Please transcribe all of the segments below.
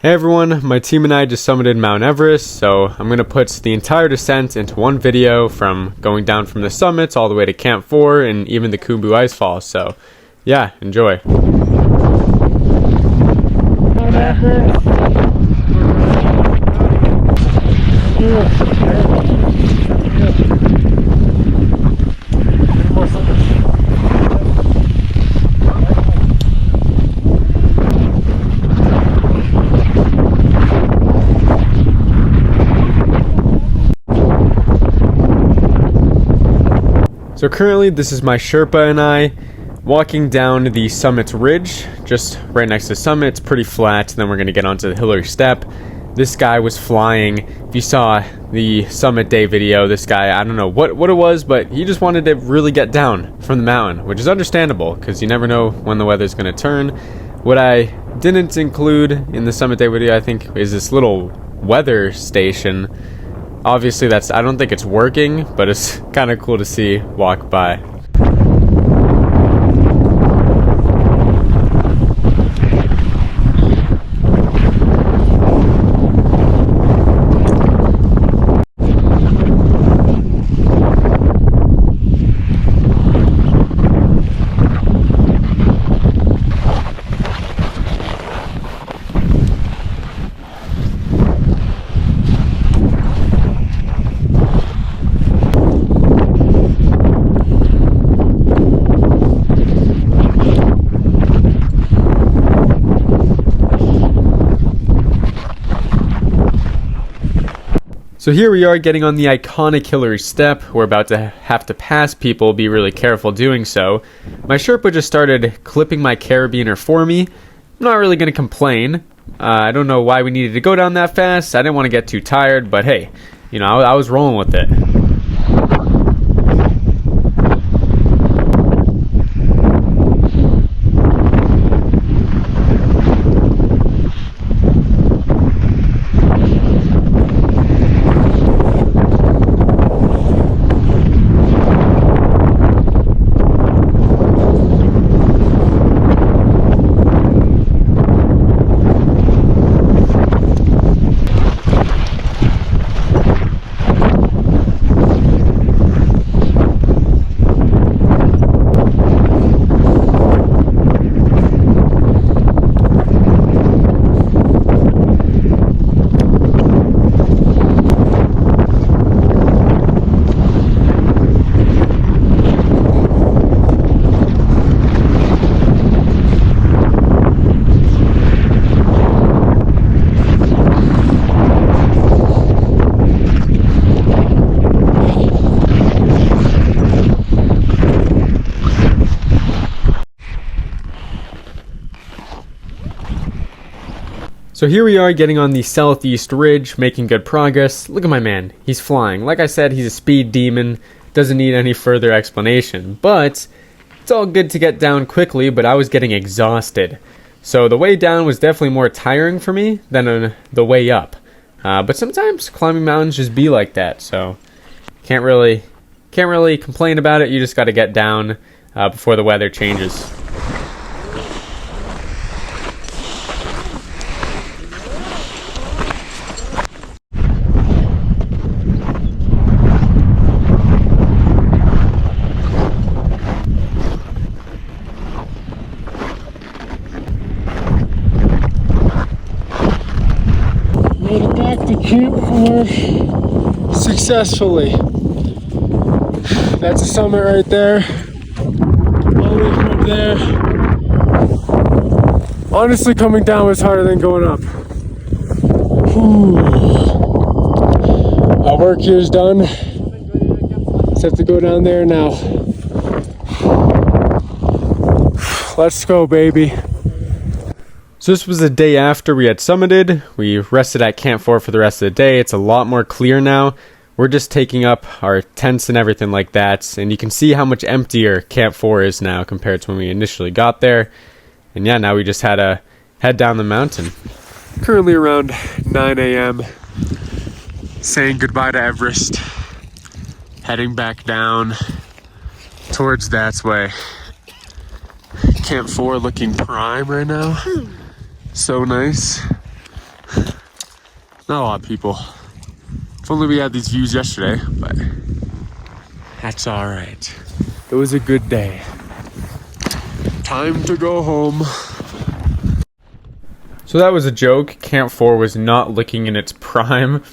Hey everyone, my team and I just summited Mount Everest, so I'm going to put the entire descent into one video from going down from the summits all the way to Camp 4 and even the Khumbu Icefall, so yeah, enjoy. Mount Everest. So currently this is my Sherpa and I walking down the summit's ridge, just right next to the summit. It's pretty flat, then we're going to get onto the Hillary Step. This guy was flying. If you saw the summit day video, this guy, I don't know what it was, but he just wanted to really get down from the mountain, which is understandable because you never know when the weather's going to turn. What I didn't include in the summit day video, I think, is this little weather station. Obviously, I don't think it's working, but it's kind of cool to see walk by. So here we are getting on the iconic Hillary Step. We're about to have to pass people, be really careful doing so. My Sherpa just started clipping my carabiner for me. I'm not really going to complain. I don't know why we needed to go down that fast. I didn't want to get too tired, but hey, you know, I was rolling with it. So here we are getting on the southeast ridge, making good progress. Look at my man, he's flying. Like I said, he's a speed demon, doesn't need any further explanation. But it's all good to get down quickly, but I was getting exhausted. So the way down was definitely more tiring for me than the way up. But sometimes climbing mountains just be like that, so can't really complain about it. You just got to get down before the weather changes. Made it back to Camp 4 successfully. That's a summit right there. All the way from there. Honestly, coming down was harder than going up. Whew. Our work here is done. Just have to go down there now. Let's go, baby. So this was the day after we had summited. We rested at Camp 4 for the rest of the day. It's a lot more clear now. We're just taking up our tents and everything like that. And you can see how much emptier Camp 4 is now compared to when we initially got there. And yeah, now we just had to head down the mountain. Currently around 9 a.m. Saying goodbye to Everest. Heading back down towards that way. Camp 4 looking prime right now. So nice. Not a lot of people. If only we had these views yesterday, but that's all right. It was a good day. Time to go home. So that was a joke. Camp 4 was not looking in its prime.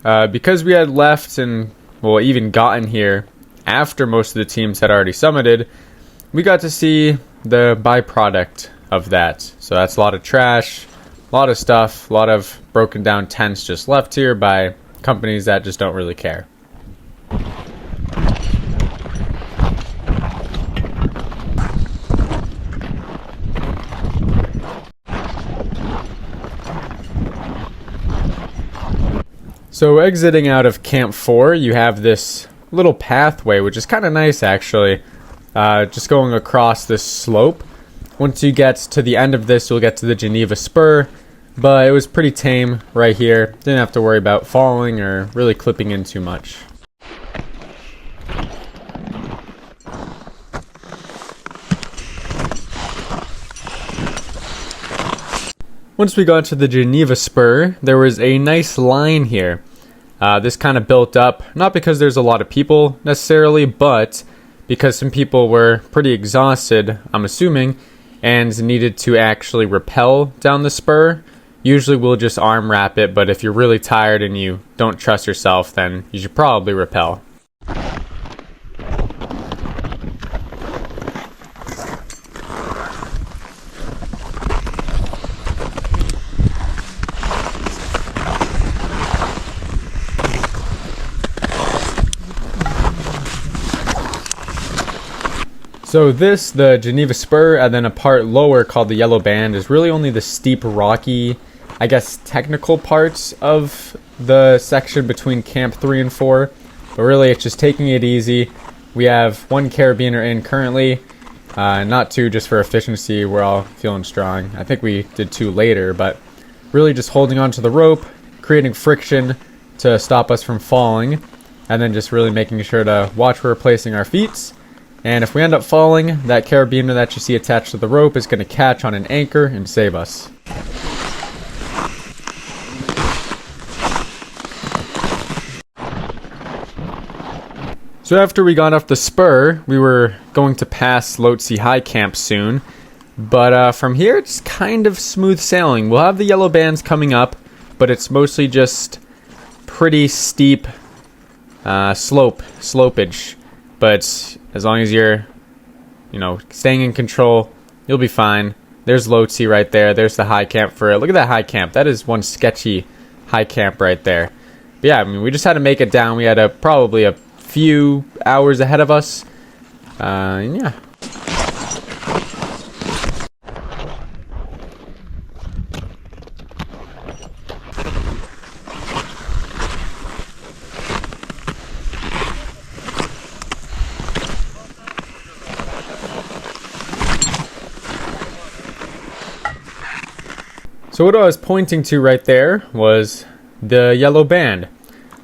Because we had left and, well, even gotten here after most of the teams had already summited, we got to see the byproduct of that. So that's a lot of trash, a lot of stuff, a lot of broken down tents just left here by companies that just don't really care. So exiting out of Camp 4, you have this little pathway, which is kind of nice actually, just going across this slope. Once you get to the end of this, you'll get to the Geneva Spur, but it was pretty tame right here. Didn't have to worry about falling or really clipping in too much. Once we got to the Geneva Spur, there was a nice line here. This kind of built up, not because there's a lot of people necessarily, but because some people were pretty exhausted, I'm assuming, and needed to actually rappel down the spur. Usually we'll just arm wrap it, but if you're really tired and you don't trust yourself, then you should probably rappel. So this, the Geneva Spur, and then a part lower called the Yellow Band, is really only the steep, rocky, I guess, technical parts of the section between Camp 3 and 4. But really, it's just taking it easy. We have one carabiner in currently, not two, just for efficiency. We're all feeling strong. I think we did two later, but really just holding onto the rope, creating friction to stop us from falling, and then just really making sure to watch where we're placing our feet. And if we end up falling, that carabiner that you see attached to the rope is going to catch on an anchor and save us. So after we got off the spur, we were going to pass Lhotse High Camp soon. But from here, it's kind of smooth sailing. We'll have the yellow bands coming up, but it's mostly just pretty steep slopage. But as long as you're, staying in control, you'll be fine. There's Lhotse right there. There's the high camp for it. Look at that high camp. That is one sketchy high camp right there. But yeah, we just had to make it down. We had probably a few hours ahead of us. Yeah. So what I was pointing to right there was the yellow band.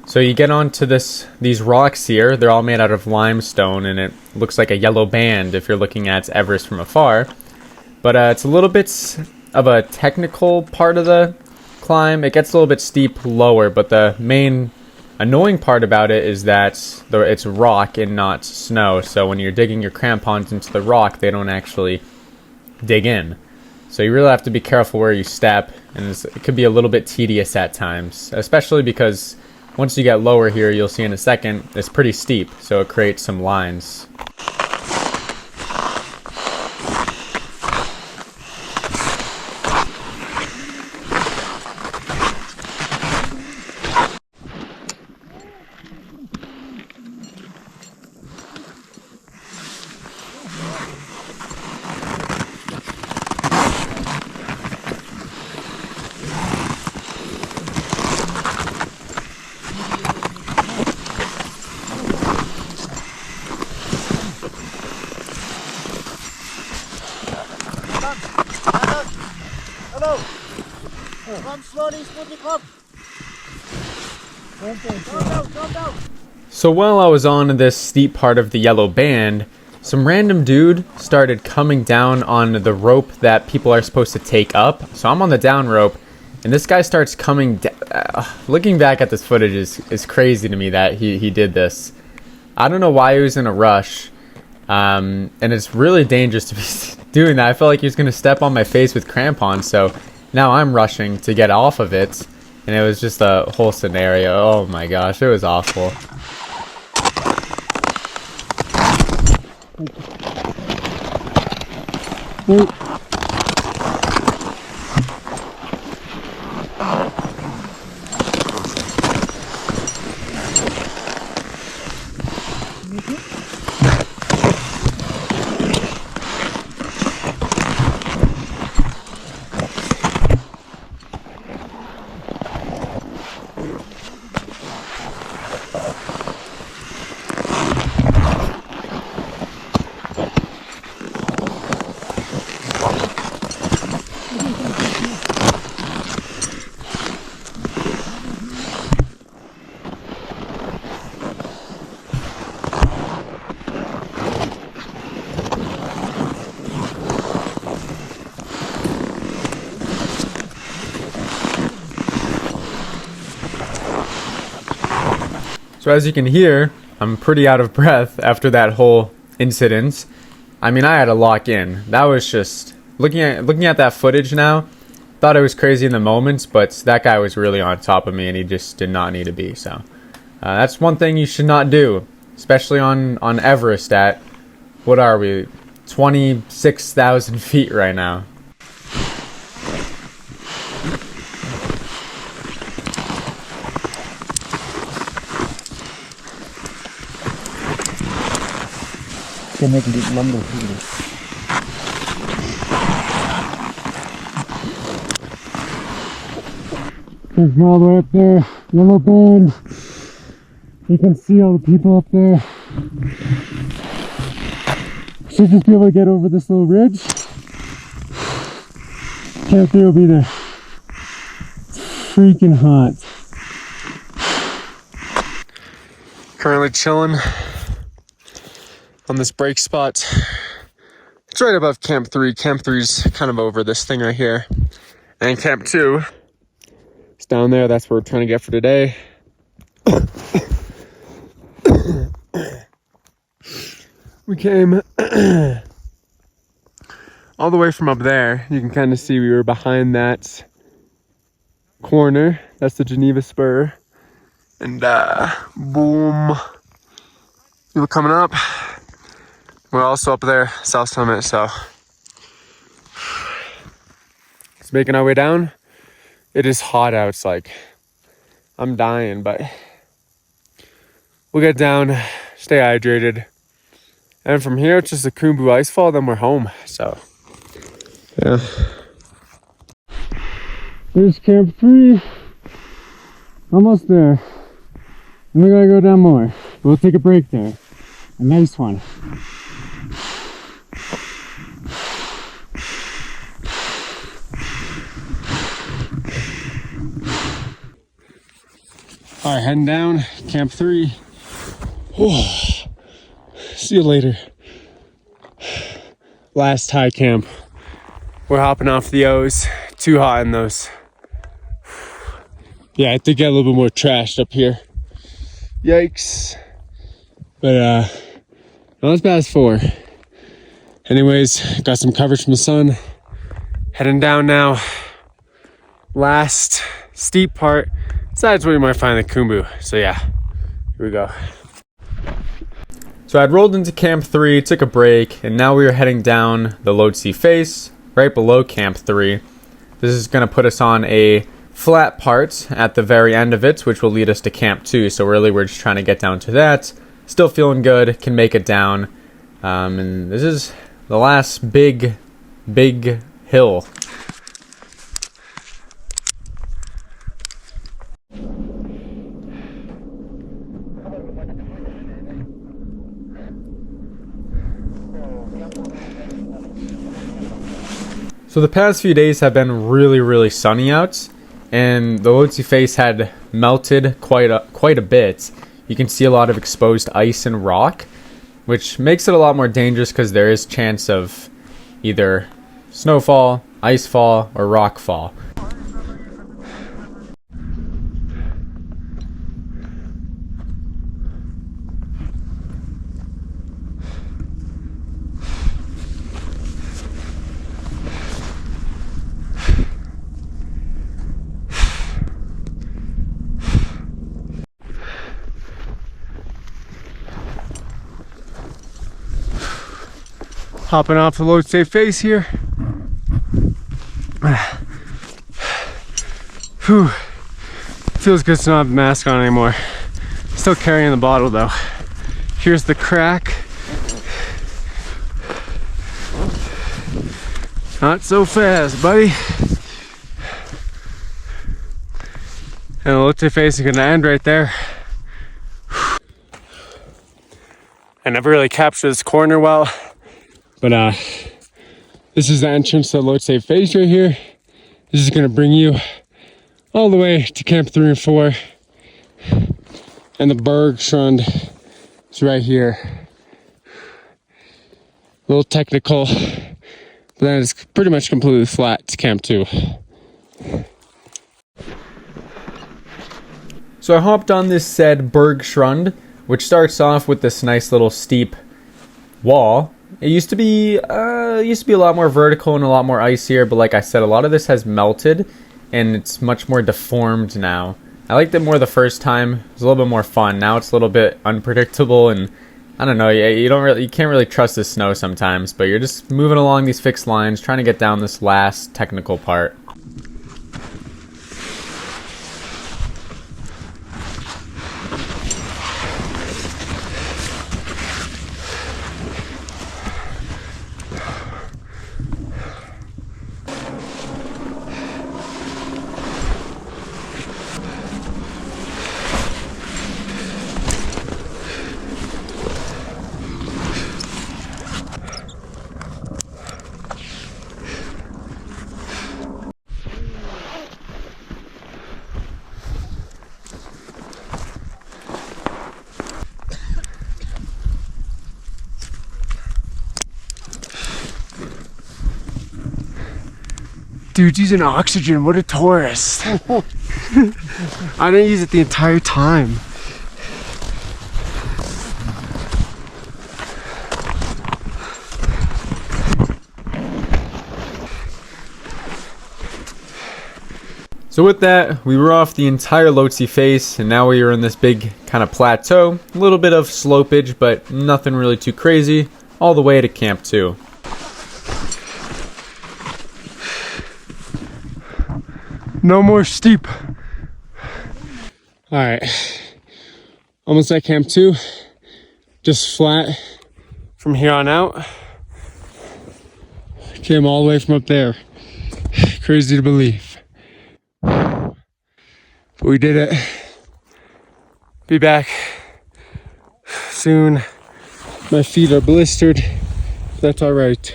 So you get onto these rocks here. They're all made out of limestone, and it looks like a yellow band if you're looking at Everest from afar. But it's a little bit of a technical part of the climb. It gets a little bit steep lower, but the main annoying part about it is that it's rock and not snow. So when you're digging your crampons into the rock, they don't actually dig in. So you really have to be careful where you step, and it could be a little bit tedious at times, especially because once you get lower here, you'll see in a second, it's pretty steep, so it creates some lines. Hello. Come slowly, smoothly, come. Calm down. So while I was on this steep part of the yellow band, some random dude started coming down on the rope that people are supposed to take up. So I'm on the down rope, and and this guy starts coming looking back at this footage is crazy to me that he did this. I don't know why he was in a rush, and it's really dangerous to be doing that. I felt like he was going to step on my face with crampons, so now I'm rushing to get off of it, and it was just a whole scenario. Oh my gosh, it was awful. So as you can hear, I'm pretty out of breath after that whole incident. I mean, I had to lock in. That was just looking at that footage now. Thought it was crazy in the moments, but that guy was really on top of me, and he just did not need to be. So that's one thing you should not do, especially on Everest at, what are we, 26,000 feet right now. Can make it lumber here. There's all the way up there, yellow band. You can see all the people up there. Should just be able to get over this little ridge. Camp 3 will be there. It's freaking hot. Currently chilling on this break spot. It's right above Camp 3. Camp 3's kind of over this thing right here. And Camp 2 is down there. That's where we're trying to get for today. We came all the way from up there. You can kind of see we were behind that corner. That's the Geneva Spur. And boom. People coming up. We're also up there, South Summit, so it's making our way down. It is hot out. It's like I'm dying, but we'll get down, stay hydrated, and from here it's just the Khumbu Icefall. Then we're home. So yeah. There's Camp 3. Almost there. And we gotta go down more. We'll take a break there. A nice one. Alright, heading down, Camp 3. Oh, see you later. Last high camp. We're hopping off the O's. Too hot in those. Yeah, I think I get a little bit more trashed up here. Yikes. But not as bad as 4. Anyways, got some coverage from the sun. Heading down now. Last steep part. Besides where you might find the Khumbu. So yeah, here we go. So I'd rolled into Camp 3, took a break, and now we are heading down the Lhotse face, right below Camp 3. This is going to put us on a flat part at the very end of it, which will lead us to Camp 2. So really we're just trying to get down to that. Still feeling good, can make it down. And this is the last big hill. So the past few days have been really sunny out, and the Lhotse face had melted quite a bit. You can see a lot of exposed ice and rock, which makes it a lot more dangerous because there is chance of either snowfall, icefall, or rockfall. Hopping off the Lhotse face here. Whew. Feels good to not have the mask on anymore. Still carrying the bottle though. Here's the crack. Not so fast, buddy. And the Lhotse face is gonna end right there. I never really captured this corner well, but this is the entrance to the Lhotse face right here. This is gonna bring you all the way to Camp 3 and 4. And the Bergstrand is right here. A little technical, but then it's pretty much completely flat to Camp 2. So I hopped on this said Bergstrand, which starts off with this nice little steep wall. It used to be a lot more vertical and a lot more icier, but like I said, a lot of this has melted and it's much more deformed now. I liked it more the first time. It was a little bit more fun. Now it's a little bit unpredictable, and I don't know, you can't really trust the snow sometimes, but you're just moving along these fixed lines, trying to get down this last technical part. Dude's using oxygen, what a tourist. I didn't use it the entire time. So with that, we were off the entire Lhotse face, and now we are in this big kind of plateau. A little bit of slopage, but nothing really too crazy, all the way to Camp 2. No more steep. Alright, almost at Camp 2, just flat from here on out. Came all the way from up there. Crazy to believe. But we did it. Be back soon. My feet are blistered. That's alright.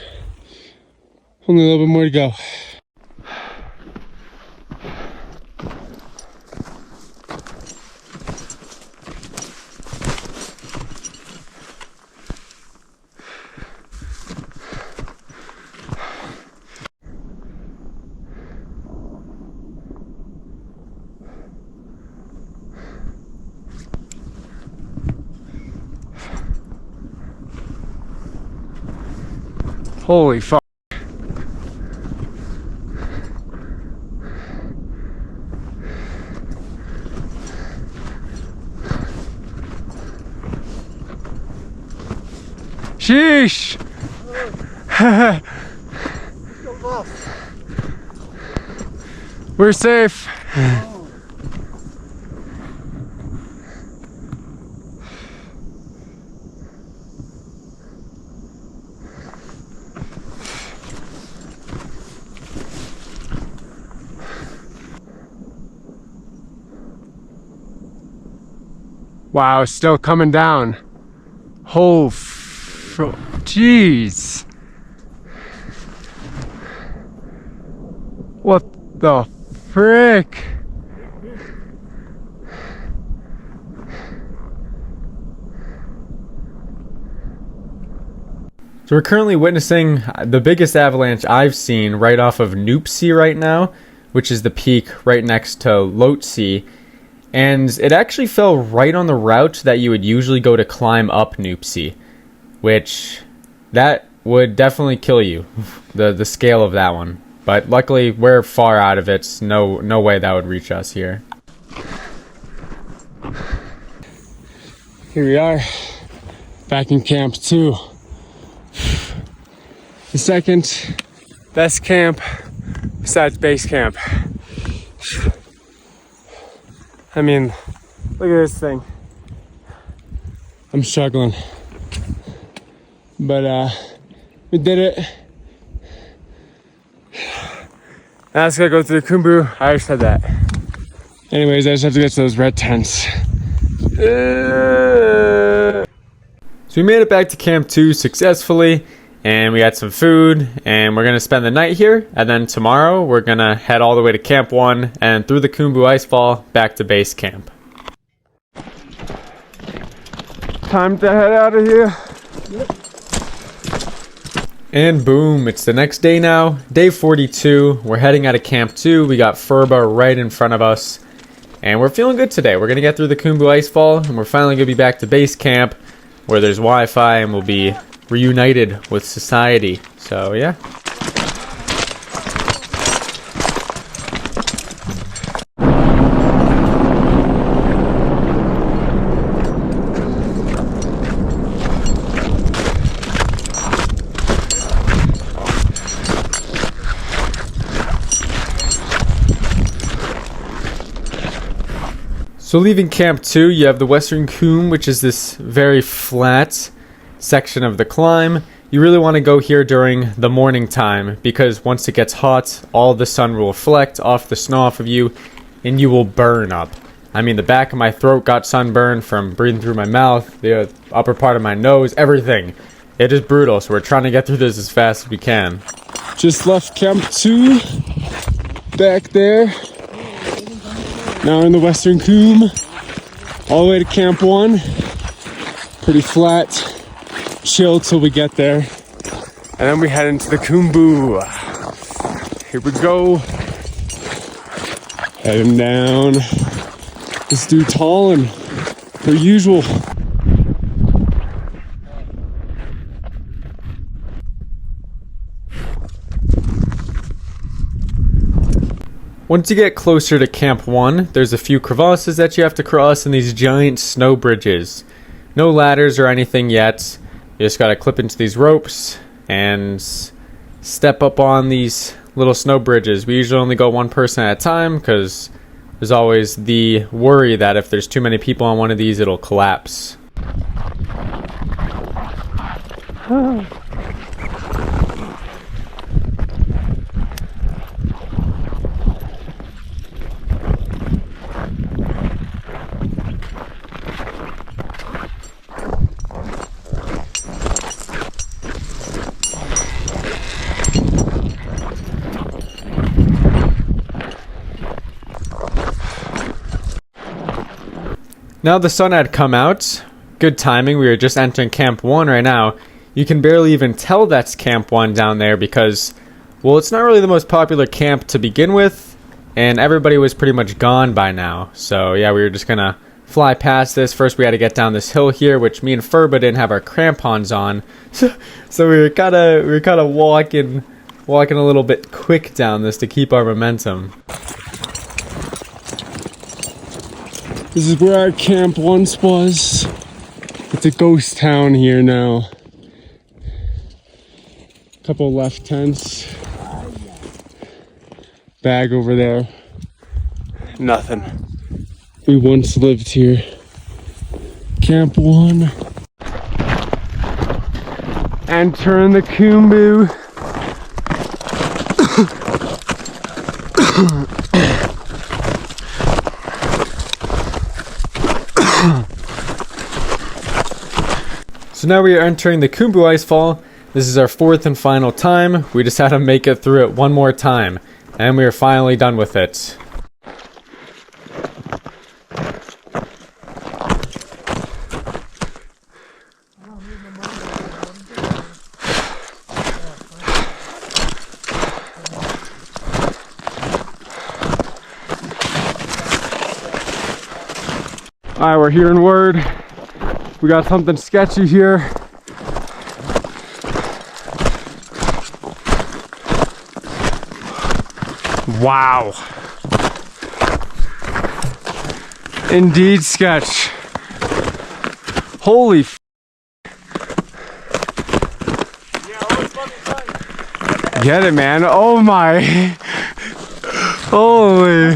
Only a little bit more to go. Holy fuck. Sheesh! We're safe. Wow, it's still coming down. Oh, jeez. What the frick? So we're currently witnessing the biggest avalanche I've seen right off of Nuptse right now, which is the peak right next to Lhotse. And it actually fell right on the route that you would usually go to climb up Nuptse, which that would definitely kill you, the scale of that one. But luckily, we're far out of it. No way that would reach us here. Here we are, back in Camp 2. the second best camp besides base camp. I mean, look at this thing. I'm struggling. But we did it. Now let's gotta go through the Khumbu. I already said that. Anyways, I just have to get to those red tents. So we made it back to Camp 2 successfully, and we got some food, and we're going to spend the night here, and then tomorrow we're going to head all the way to Camp 1 and through the Khumbu Icefall back to base camp. Time to head out of here. And boom, it's the next day now, day 42. We're heading out of Camp 2. We got Furba right in front of us, and we're feeling good today. We're going to get through the Khumbu Icefall, and we're finally going to be back to base camp where there's Wi-Fi, and we'll be reunited with society. So yeah. So leaving Camp 2, you have the Western Cwm, which is this very flat section of the climb. You really want to go here during the morning time, because once it gets hot, all the sun will reflect off the snow off of you, and you will burn up. I mean, the back of my throat got sunburned from breathing through my mouth, the upper part of my nose, everything. It is brutal, so we're trying to get through this as fast as we can. Just left Camp 2, back there. Now we're in the Western Cwm, all the way to Camp 1. Pretty flat, chill till we get there. And then we head into the Khumbu. Here we go. Heading down. This dude tall and per usual. Once you get closer to Camp 1, there's a few crevasses that you have to cross and these giant snow bridges. No ladders or anything yet. You just gotta clip into these ropes and step up on these little snow bridges. We usually only go one person at a time because there's always the worry that if there's too many people on one of these, it'll collapse. Now the sun had come out. Good timing. We were just entering Camp 1 right now. You can barely even tell that's Camp 1 down there because, well, it's not really the most popular camp to begin with, and everybody was pretty much gone by now. So yeah, we were just gonna fly past this. First we had to get down this hill here, which me and Furba didn't have our crampons on. So we were kinda walking a little bit quick down this to keep our momentum. This is where our camp once was. It's a ghost town here now. Couple left tents. Bag over there. Nothing. We once lived here. Camp 1. Entering the Khumbu. So now we are entering the Khumbu Icefall. This is our fourth and final time. We just had to make it through it one more time, and we are finally done with it. Alright, we're hearing word. We got something sketchy here. Wow. Indeed sketch. Holy f. Get it, man. Oh my. Holy.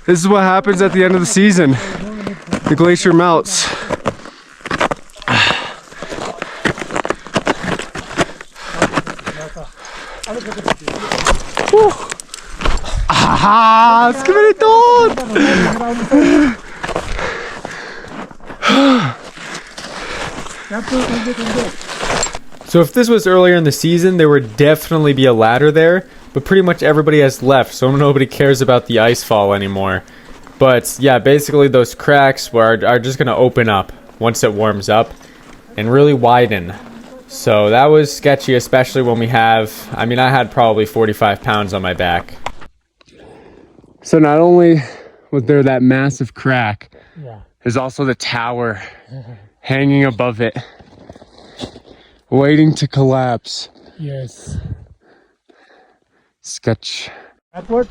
This is what happens at the end of the season. The glacier melts. Ah, skibidi-toad! So if this was earlier in the season, there would definitely be a ladder there, but pretty much everybody has left, so nobody cares about the ice fall anymore. But yeah, basically those cracks are just going to open up once it warms up and really widen. So that was sketchy, especially when we have, I had probably 45 pounds on my back. So not only was there that massive crack, there's also the tower hanging above it, waiting to collapse. Yes. Sketch. Upward.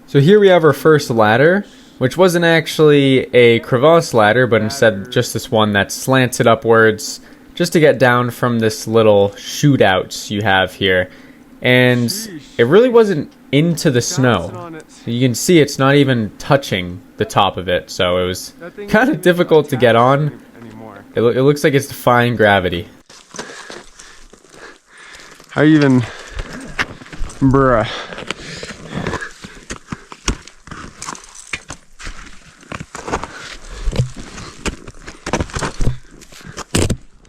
So here we have our first ladder, which wasn't actually a crevasse ladder, but instead just this one that slanted upwards just to get down from this little shootouts you have here. And it really wasn't into the snow. You can see it's not even touching the top of it, so it was kind of difficult to get on. It looks like it's defying gravity. How even... Bruh.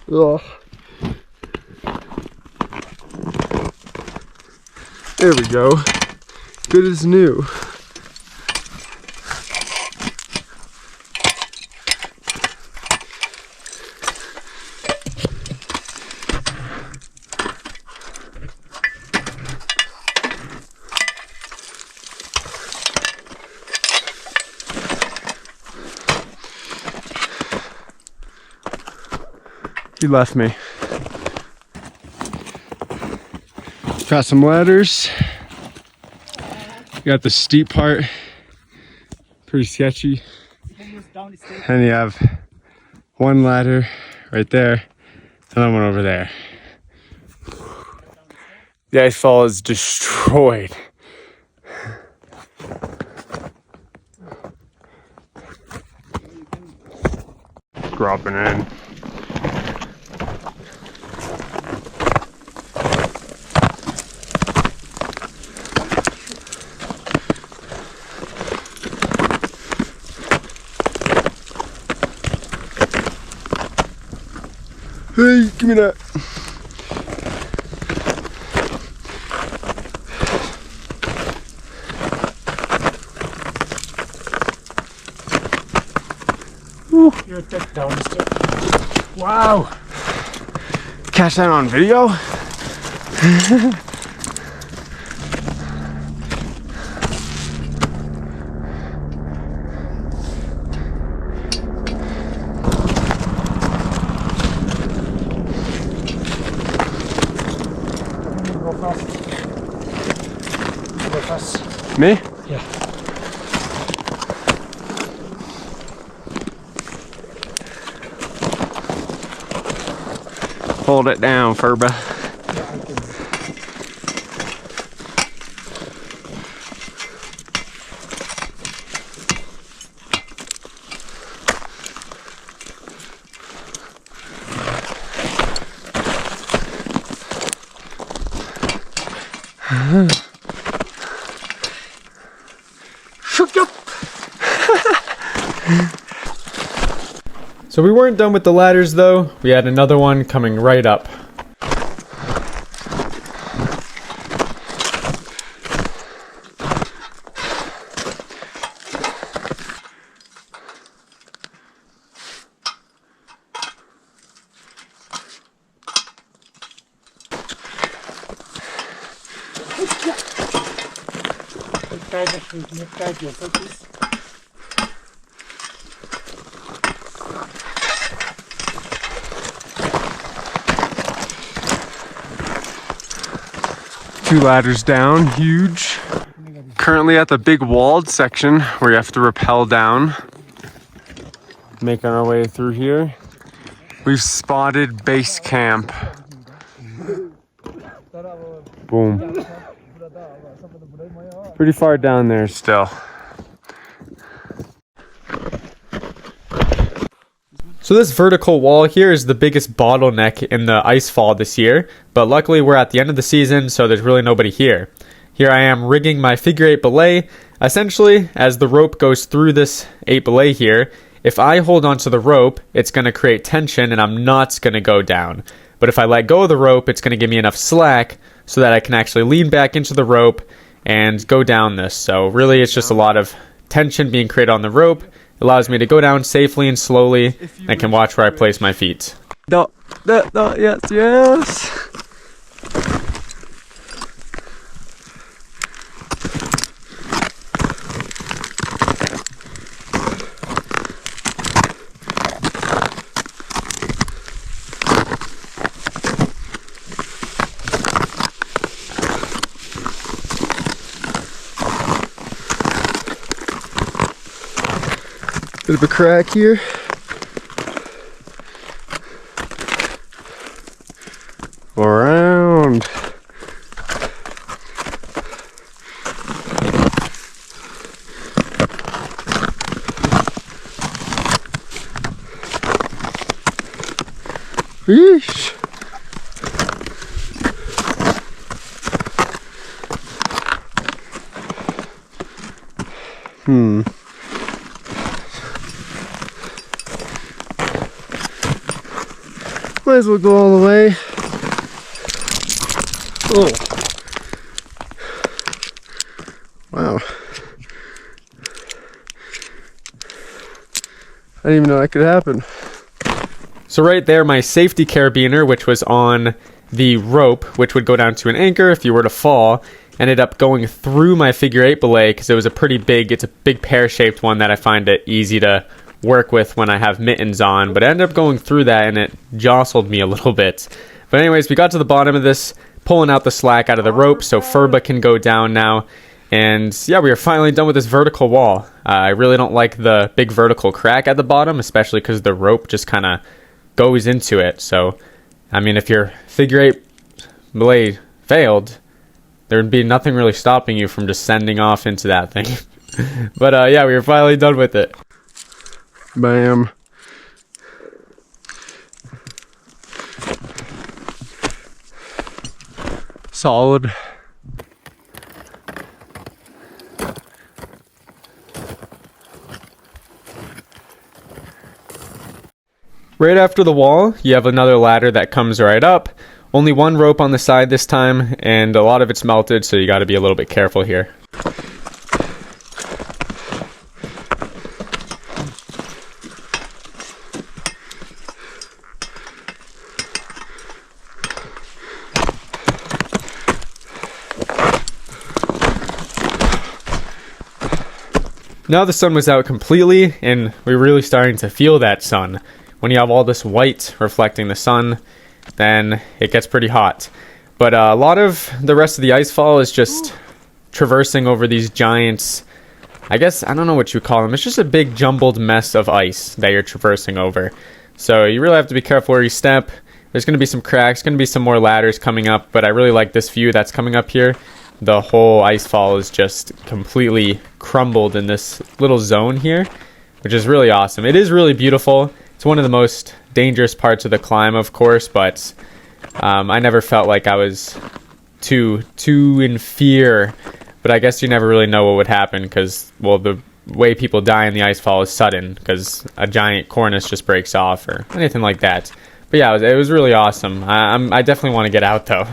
Ugh. There we go. Good as new. He left me. Got some ladders. Got the steep part. Pretty sketchy. And you have one ladder right there, and one over there. The ice fall is destroyed. Dropping in. Hey, give me that. Woo. You're that down step. Wow. Catch that on video. Me? Yeah. Hold it down, Furba. So we weren't done with the ladders though. We had another one coming right up. Two ladders down, huge. currently at the big walled section where you have to rappel down. Making our way through here. We've spotted base camp. Boom. Pretty far down there still. So this vertical wall here is the biggest bottleneck in the ice fall this year, but luckily we're at the end of the season, so there's really nobody here. Here I am rigging my figure 8 belay. Essentially, as the rope goes through this 8 belay here, if I hold onto the rope, it's going to create tension and I'm not going to go down. But if I let go of the rope, it's going to give me enough slack so that I can actually lean back into the rope and go down this. So really it's just a lot of tension being created on the rope. It allows me to go down safely and slowly and can watch where I place my feet. Yes. Bit of a crack here. Around. Yeesh. Might as well go all the way. Oh. Wow. I didn't even know that could happen. So right there, my safety carabiner, which was on the rope, which would go down to an anchor if you were to fall, ended up going through my figure 8 belay because it was it's a big pear-shaped one that I find it easy to work with when I have mittens on, but it ended up going through that and it jostled me a little bit. But anyways, we got to the bottom of this, pulling out the slack out of the rope so Furba can go down now. And yeah, we are finally done with this vertical wall. I really don't like the big vertical crack at the bottom, especially because the rope just kind of goes into it. So, I mean, if your figure 8 blade failed, there'd be nothing really stopping you from just sending off into that thing. But yeah, we were finally done with it. Bam. Solid. Right after the wall, you have another ladder that comes right up. Only one rope on the side this time, and a lot of it's melted, so you got to be a little bit careful here. Now the sun was out completely, and we're really starting to feel that sun. When you have all this white reflecting the sun, then it gets pretty hot. But a lot of the rest of the ice fall is just traversing over these giants. I guess, I don't know what you call them. It's just a big jumbled mess of ice that you're traversing over. So you really have to be careful where you step. There's going to be some cracks, going to be some more ladders coming up, but I really like this view that's coming up here. The whole ice fall is just completely crumbled in this little zone here, which is really awesome. It is really beautiful. It's one of the most dangerous parts of the climb, of course, but I never felt like I was too in fear. But I guess you never really know what would happen because, well, the way people die in the ice fall is sudden because a giant cornice just breaks off or anything like that. But yeah, it was really awesome. I definitely want to get out, though.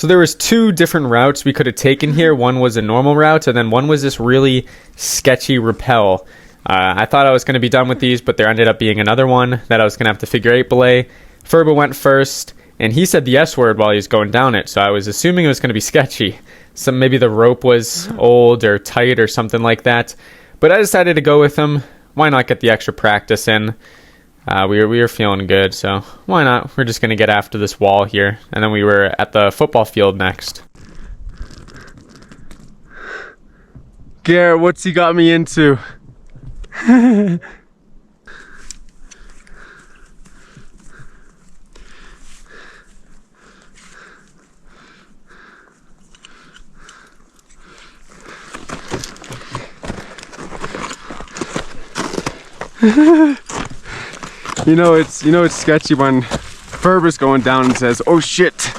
So there was two different routes we could have taken here. One was a normal route, and then one was this really sketchy rappel. I thought I was going to be done with these, but there ended up being another one that I was going to have to figure 8 belay. Furba went first, and he said the S word while he was going down it, so I was assuming it was going to be sketchy. So maybe the rope was old or tight or something like that. But I decided to go with him. Why not get the extra practice in? We were feeling good, so why not? We're just going to get after this wall here. And then we were at the football field next. Garrett, what's he got me into? You know it's sketchy when Furba's going down and says, "Oh shit."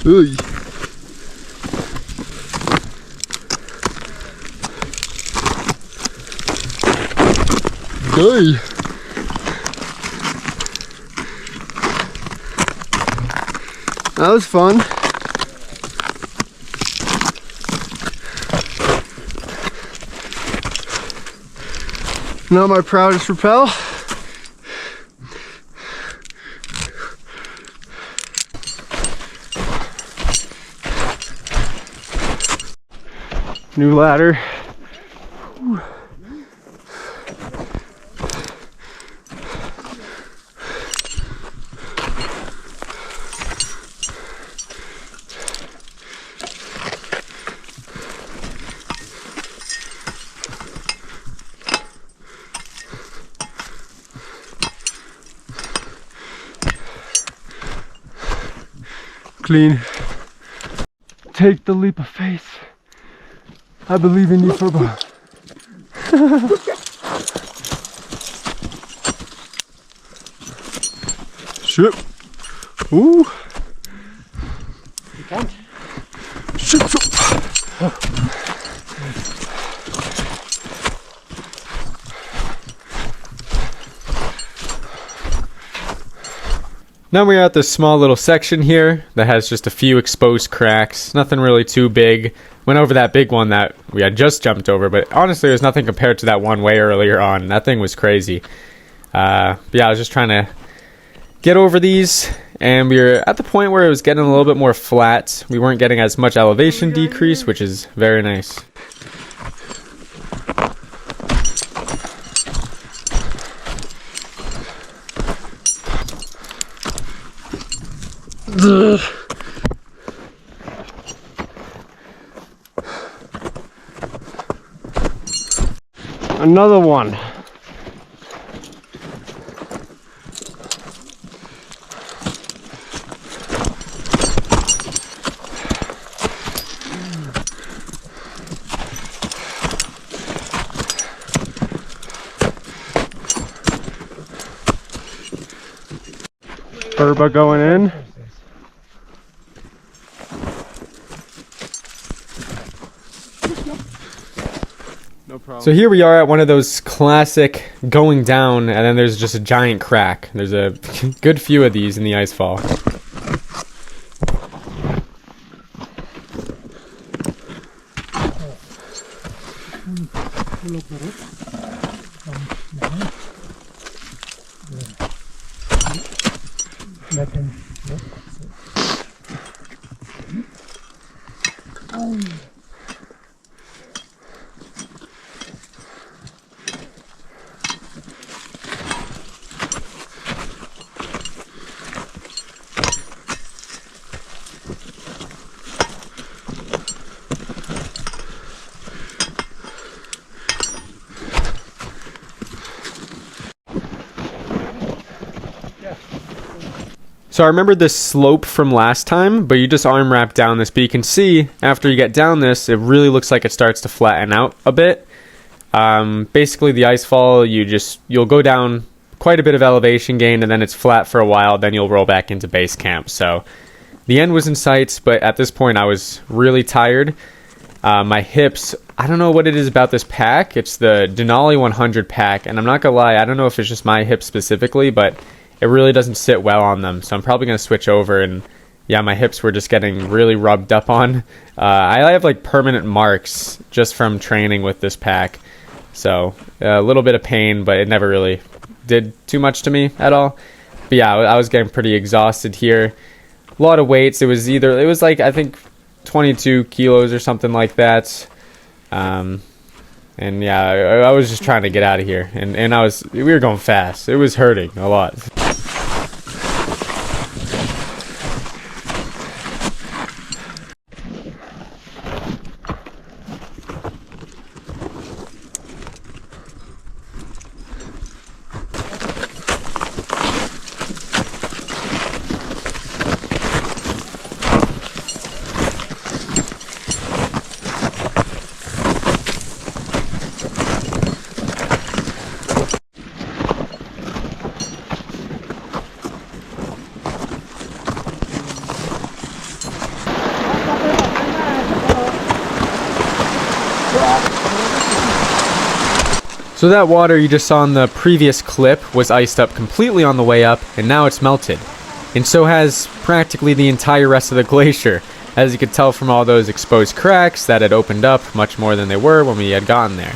Ooh. Hey. That was fun. Not my proudest rappel. New ladder. Whew. Clean. Take the leap of faith. I believe in you, Furba. Shit. Ooh. You can't. Shit. Now we're at this small little section here that has just a few exposed cracks. Nothing really too big. Went over that big one that we had just jumped over, but honestly there's nothing compared to that one way earlier on. That thing was crazy. But yeah, I was just trying to get over these, and we were at the point where it was getting a little bit more flat. We weren't getting as much elevation decrease, which is very nice. Another one. Furba going in. No problem. So here we are at one of those classic going down, and then there's just a giant crack. There's a good few of these in the ice fall. So I remember this slope from last time, but you just arm wrap down this, but you can see after you get down this, it really looks like it starts to flatten out a bit. Basically the ice fall, you'll go down quite a bit of elevation gain, and then it's flat for a while, then you'll roll back into base camp. So the end was in sight, but at this point I was really tired. My hips, I don't know what it is about this pack. It's the Denali 100 pack, and I'm not gonna lie, I don't know if it's just my hips specifically, but it really doesn't sit well on them. So I'm probably gonna switch over, and yeah, my hips were just getting really rubbed up on. I have like permanent marks just from training with this pack. So a little bit of pain, but it never really did too much to me at all. But yeah, I was getting pretty exhausted here. A lot of weights. It was like, I think 22 kilos or something like that. And yeah, I was just trying to get out of here. And we were going fast. It was hurting a lot. So that water you just saw in the previous clip was iced up completely on the way up, and now it's melted. And so has practically the entire rest of the glacier, as you could tell from all those exposed cracks that had opened up much more than they were when we had gotten there.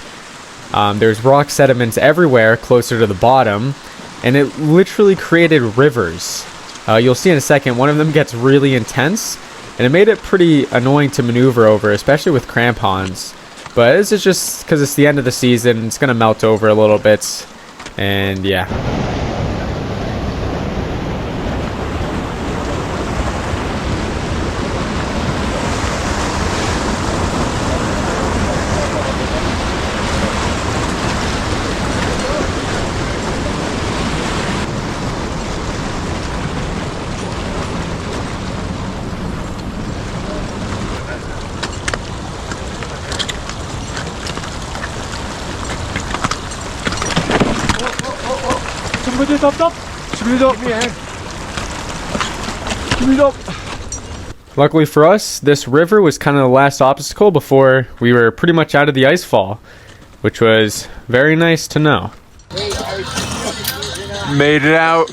There's rock sediments everywhere closer to the bottom, and it literally created rivers. You'll see in a second, one of them gets really intense, and it made it pretty annoying to maneuver over, especially with crampons. But this is just because it's the end of the season. It's going to melt over a little bit. And yeah. Luckily for us, this river was kind of the last obstacle before we were pretty much out of the ice fall, which was very nice to know. Made it out.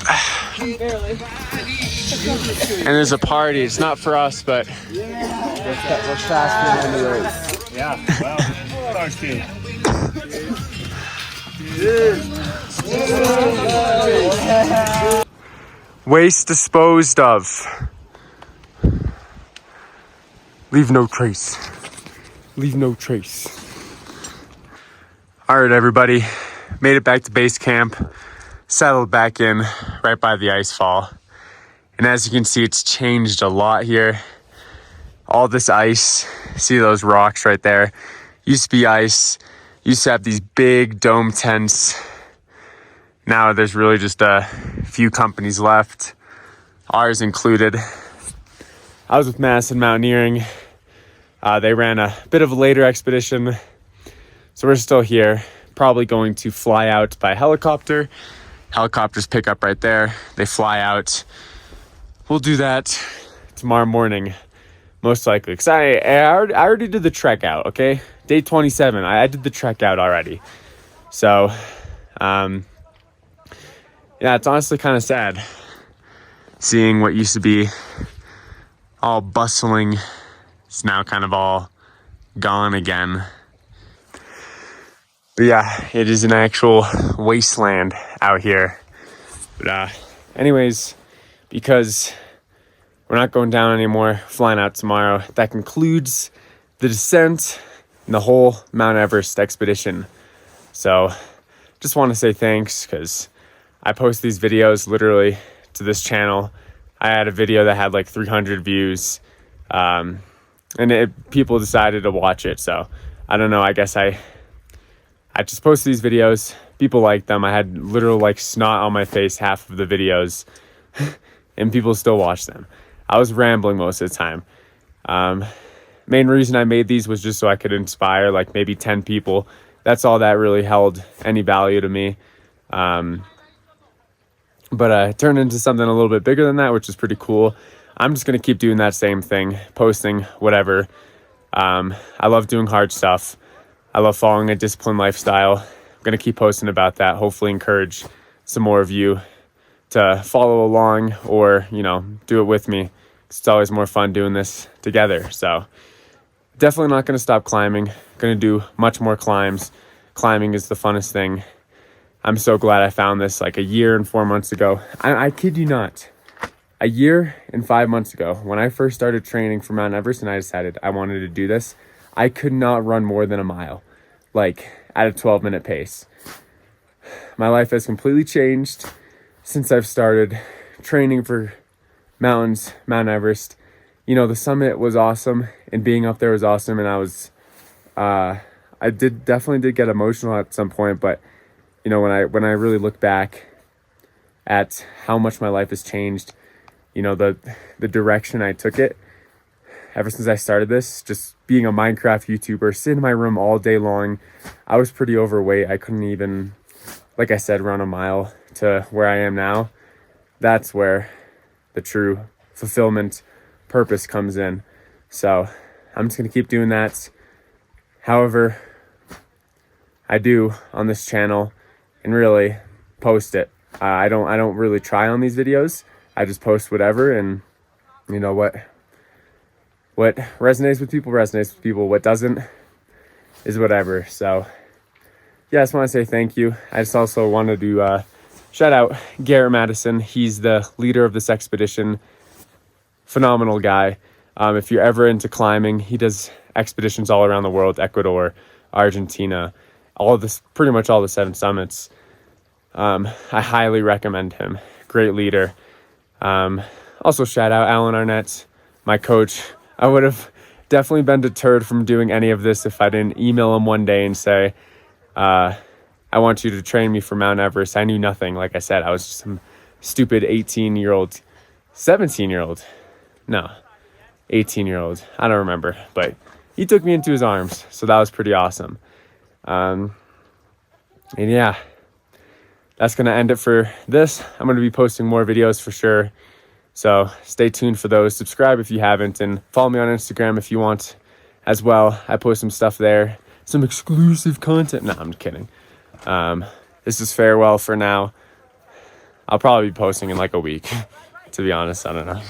And there's a party. It's not for us, but We're faster than the race. Yeah, well, ours too. waste disposed of. Leave no trace. Leave no trace. All right, everybody. Made it back to base camp. Settled back in right by the ice fall. And as you can see, it's changed a lot here. All this ice, see those rocks right there? Used to be ice. Used to have these big dome tents. Now there's really just a few companies left, ours included. I was with Madison Mountaineering. They ran a bit of a later expedition, so we're still here. Probably going to fly out by helicopter. Helicopters pick up right there. They fly out. We'll do that tomorrow morning, most likely. Because I already did the trek out, okay? Day 27, I did the trek out already. So, yeah, it's honestly kind of sad seeing what used to be all bustling. It's now kind of all gone again. But yeah, it is an actual wasteland out here. But anyways, because we're not going down anymore, flying out tomorrow, that concludes the descent and the whole Mount Everest expedition. So just want to say thanks, because I post these videos literally to this channel. I had a video that had like 300 views, and people decided to watch it. So I don't know, I guess I just posted these videos. People liked them. I had literal like snot on my face half of the videos, and people still watch them. I was rambling most of the time. Main reason I made these was just so I could inspire like maybe 10 people. That's all that really held any value to me. But it turned into something a little bit bigger than that, which is pretty cool. I'm just going to keep doing that same thing, posting whatever. I love doing hard stuff. I love following a disciplined lifestyle. I'm going to keep posting about that, hopefully encourage some more of you to follow along or, you know, do it with me. it's always more fun doing this together. So definitely not going to stop climbing. Going to do much more climbs. Climbing is the funnest thing. I'm so glad I found this like a year and 4 months ago. I kid you not. A year and 5 months ago, when I first started training for Mount Everest and I decided I wanted to do this, I could not run more than a mile, like at a 12-minute pace. My life has completely changed since I've started training for mountains, Mount Everest. You know, the summit was awesome and being up there was awesome, and I definitely did get emotional at some point, but you know, when I really look back at how much my life has changed, you know, the direction I took it ever since I started this, just being a Minecraft YouTuber, sitting in my room all day long. I was pretty overweight. I couldn't even, like I said, run a mile to where I am now. That's where the true fulfillment, purpose comes in. So I'm just going to keep doing that however I do on this channel and really post it. I don't really try on these videos. I just post whatever, and you know what resonates with people, what doesn't is whatever. So yeah, I just want to say thank you. I just also wanted to shout out Garrett Madison. He's the leader of this expedition. Phenomenal guy. If you're ever into climbing, he does expeditions all around the world, Ecuador, Argentina, pretty much all the 7 summits. I highly recommend him. Great leader. Also shout out Alan Arnett, my coach. I would have definitely been deterred from doing any of this if I didn't email him one day and say, I want you to train me for Mount Everest. I knew nothing. Like I said, I was just some stupid 18-year-old, 17-year-old. No, 18-year-old. I don't remember, but he took me into his arms. So that was pretty awesome. And yeah, that's going to end it for this. I'm going to be posting more videos for sure. So stay tuned for those. Subscribe if you haven't, and follow me on Instagram if you want as well. I post some stuff there, some exclusive content. No, I'm kidding. This is farewell for now. I'll probably be posting in like a week, to be honest. I don't know.